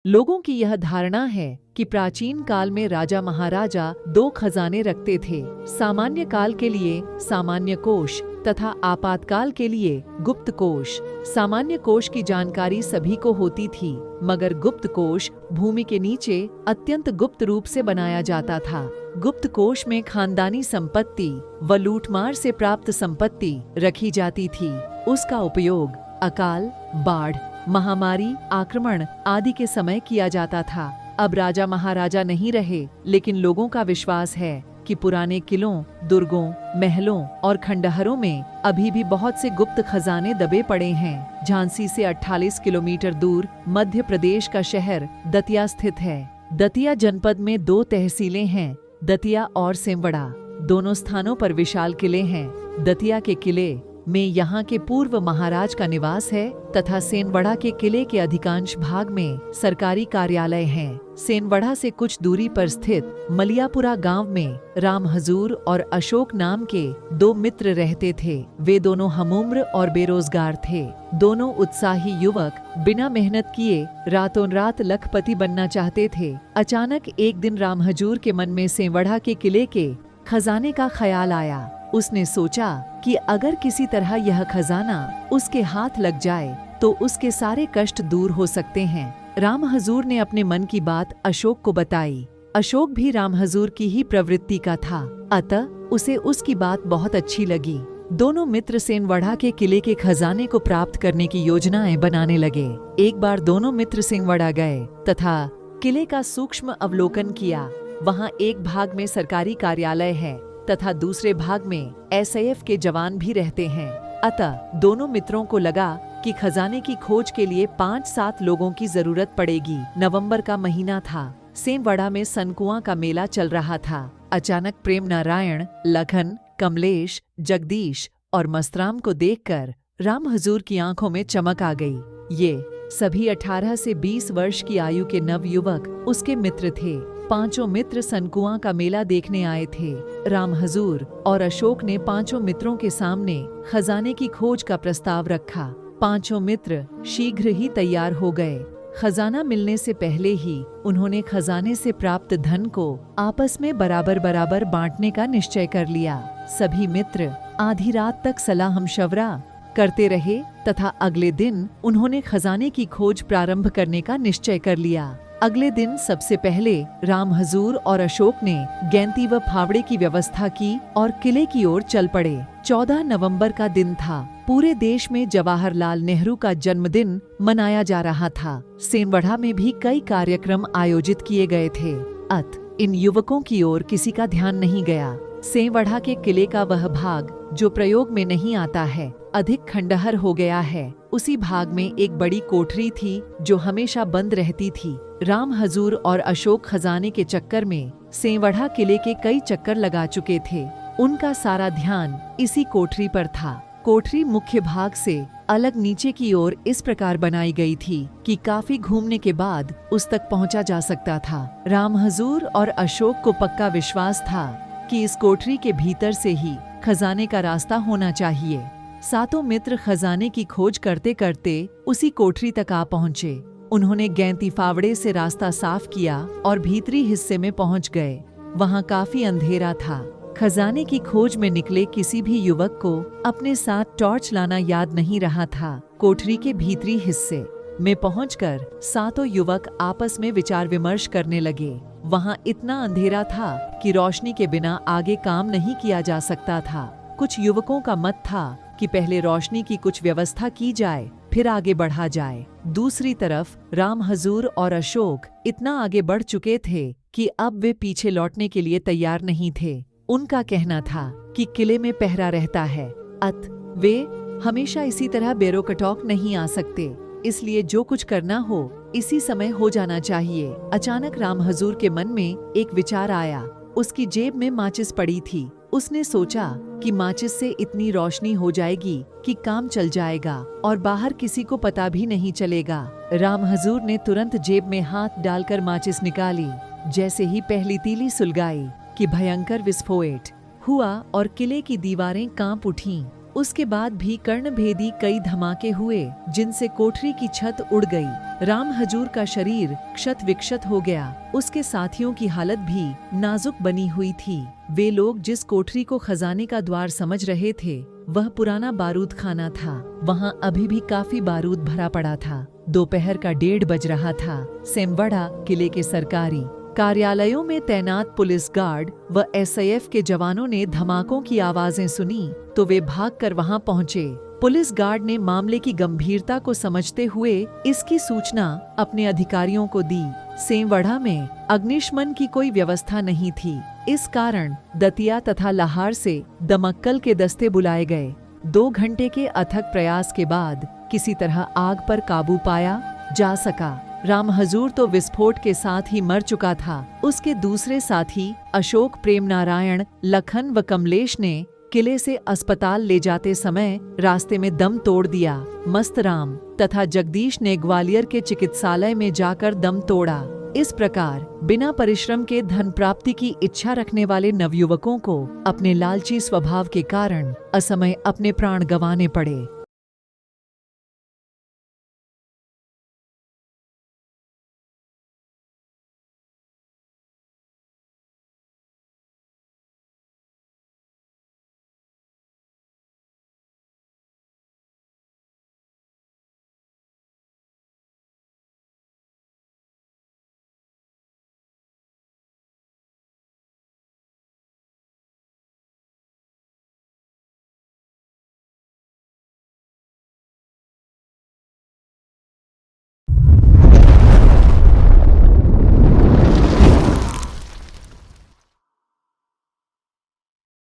लोगों की यह धारणा है कि प्राचीन काल में राजा महाराजा दो खजाने रखते थे, सामान्य काल के लिए सामान्य कोष तथा आपातकाल के लिए गुप्त कोष। सामान्य कोष की जानकारी सभी को होती थी, मगर गुप्त कोष भूमि के नीचे अत्यंत गुप्त रूप से बनाया जाता था। गुप्त कोष में खानदानी संपत्ति व लूटमार से प्राप्त संपत्ति रखी जाती थी। उसका उपयोग अकाल, बाढ़, महामारी, आक्रमण आदि के समय किया जाता था। अब राजा महाराजा नहीं रहे, लेकिन लोगों का विश्वास है कि पुराने किलों, दुर्गों, महलों और खंडहरों में अभी भी बहुत से गुप्त खजाने दबे पड़े हैं। झांसी से 48 किलोमीटर दूर मध्य प्रदेश का शहर दतिया स्थित है। दतिया जनपद में 2 तहसीलें हैं, दतिया और सेंवड़ा। दोनों स्थानों पर विशाल किले हैं। दतिया के किले में यहाँ के पूर्व महाराज का निवास है तथा सेनवड़ा के किले के अधिकांश भाग में सरकारी कार्यालय हैं। सेनवड़ा से कुछ दूरी पर स्थित मलियापुरा गांव में राम हजूर और अशोक नाम के 2 मित्र रहते थे। वे दोनों हमउम्र और बेरोजगार थे। दोनों उत्साही युवक बिना मेहनत किए रातों रात लखपति बनना चाहते थे। अचानक एक दिन राम हजूर के मन में सेनवड़ा के किले के खजाने का ख्याल आया। उसने सोचा कि अगर किसी तरह यह खजाना उसके हाथ लग जाए तो उसके सारे कष्ट दूर हो सकते हैं। राम हजूर ने अपने मन की बात अशोक को बताई। अशोक भी राम हजूर की ही प्रवृत्ति का था, अतः उसे उसकी बात बहुत अच्छी लगी। दोनों मित्र सेनवड़ा के किले के खजाने को प्राप्त करने की योजनाएं बनाने लगे। एक बार दोनों मित्र सेनवड़ा गए तथा किले का सूक्ष्म अवलोकन किया। वहाँ एक भाग में सरकारी कार्यालय है तथा दूसरे भाग में एसएएफ के जवान भी रहते हैं। अतः दोनों मित्रों को लगा कि खजाने की खोज के लिए 5-7 लोगों की जरूरत पड़ेगी। नवंबर का महीना था। सेनवड़ा में सनकुआं का मेला चल रहा था। अचानक प्रेम नारायण, लखन, कमलेश, जगदीश और मस्तराम को देखकर राम हजूर की आंखों में चमक आ गई। ये सभी 18 से 20 वर्ष की आयु के नवयुवक उसके मित्र थे। 5 मित्र सनकुआं का मेला देखने आए थे। राम हजूर और अशोक ने 5 मित्रों के सामने खजाने की खोज का प्रस्ताव रखा। 5 मित्र शीघ्र ही तैयार हो गए। खजाना मिलने से पहले ही उन्होंने खजाने से प्राप्त धन को आपस में बराबर बराबर बांटने का निश्चय कर लिया। सभी मित्र आधी रात तक सलाह मशवरा करते रहे तथा अगले दिन उन्होंने खजाने की खोज प्रारंभ करने का निश्चय कर लिया। अगले दिन सबसे पहले राम हजूर और अशोक ने गैंती व फावड़े की व्यवस्था की और किले की ओर चल पड़े। 14 नवंबर का दिन था। पूरे देश में जवाहरलाल नेहरू का जन्मदिन मनाया जा रहा था। सेनवड़ा में भी कई कार्यक्रम आयोजित किए गए थे। इन युवकों की ओर किसी का ध्यान नहीं गया। सेनवड़ा के किले का वह भाग जो प्रयोग में नहीं आता है, अधिक खंडहर हो गया है। उसी भाग में एक बड़ी कोठरी थी जो हमेशा बंद रहती थी। राम हजूर और अशोक खजाने के चक्कर में सेनवड़ा किले के कई चक्कर लगा चुके थे। उनका सारा ध्यान इसी कोठरी पर था। कोठरी मुख्य भाग से अलग नीचे की ओर इस प्रकार बनाई गई थी कि काफी घूमने के बाद उस तक पहुंचा जा सकता था। राम हजूर और अशोक को पक्का विश्वास था कि इस कोठरी के भीतर से ही खजाने का रास्ता होना चाहिए। 7 मित्र खजाने की खोज करते करते उसी कोठरी तक आ पहुँचे। उन्होंने गैंती फावड़े से रास्ता साफ किया और भीतरी हिस्से में पहुँच गए। वहाँ काफी अंधेरा था। खजाने की खोज में निकले किसी भी युवक को अपने साथ टॉर्च लाना याद नहीं रहा था। कोठरी के भीतरी हिस्से में पहुंचकर 7 युवक आपस में विचार विमर्श करने लगे। वहां इतना अंधेरा था कि रोशनी के बिना आगे काम नहीं किया जा सकता था। कुछ युवकों का मत था कि पहले रोशनी की कुछ व्यवस्था की जाए, फिर आगे बढ़ा जाए। दूसरी तरफ राम हजूर और अशोक इतना आगे बढ़ चुके थे कि अब वे पीछे लौटने के लिए तैयार नहीं थे। उनका कहना था कि किले में पहरा रहता है, वे हमेशा इसी तरह बेरोकटोक नहीं आ सकते, इसलिए जो कुछ करना हो इसी समय हो जाना चाहिए। अचानक राम हजूर के मन में एक विचार आया। उसकी जेब में माचिस पड़ी थी। उसने सोचा कि माचिस से इतनी रोशनी हो जाएगी कि काम चल जाएगा और बाहर किसी को पता भी नहीं चलेगा। राम हजूर ने तुरंत जेब में हाथ डालकर माचिस निकाली। जैसे ही पहली तीली सुलगाई कि भयंकर विस्फोट हुआ और किले की दीवारें कांप उठीं। उसके बाद भी कर्णभेदी कई धमाके हुए जिनसे कोठरी की छत उड़ गई। राम हजूर का शरीर क्षत विक्षत हो गया। उसके साथियों की हालत भी नाजुक बनी हुई थी। वे लोग जिस कोठरी को खजाने का द्वार समझ रहे थे वह पुराना बारूद खाना था। वहाँ अभी भी काफी बारूद भरा पड़ा था। दोपहर का 1:30 बज रहा था। सेमवड़ा किले के सरकारी कार्यालयों में तैनात पुलिस गार्ड व SIF के जवानों ने धमाकों की आवाजें सुनी तो वे भागकर वहां पहुंचे। पुलिस गार्ड ने मामले की गंभीरता को समझते हुए इसकी सूचना अपने अधिकारियों को दी। सेमवड़ा में अग्निशमन की कोई व्यवस्था नहीं थी। इस कारण दतिया तथा लाहार से दमक्कल के दस्ते बुलाए गए। 2 घंटे के अथक प्रयास के बाद किसी तरह आग पर काबू पाया जा सका। राम हजूर तो विस्फोट के साथ ही मर चुका था। उसके दूसरे साथी अशोक, प्रेम नारायण, लखन व कमलेश ने किले से अस्पताल ले जाते समय रास्ते में दम तोड़ दिया। मस्तराम तथा जगदीश ने ग्वालियर के चिकित्सालय में जाकर दम तोड़ा। इस प्रकार बिना परिश्रम के धन प्राप्ति की इच्छा रखने वाले नवयुवकों को अपने लालची स्वभाव के कारण असमय अपने प्राण गंवाने पड़े।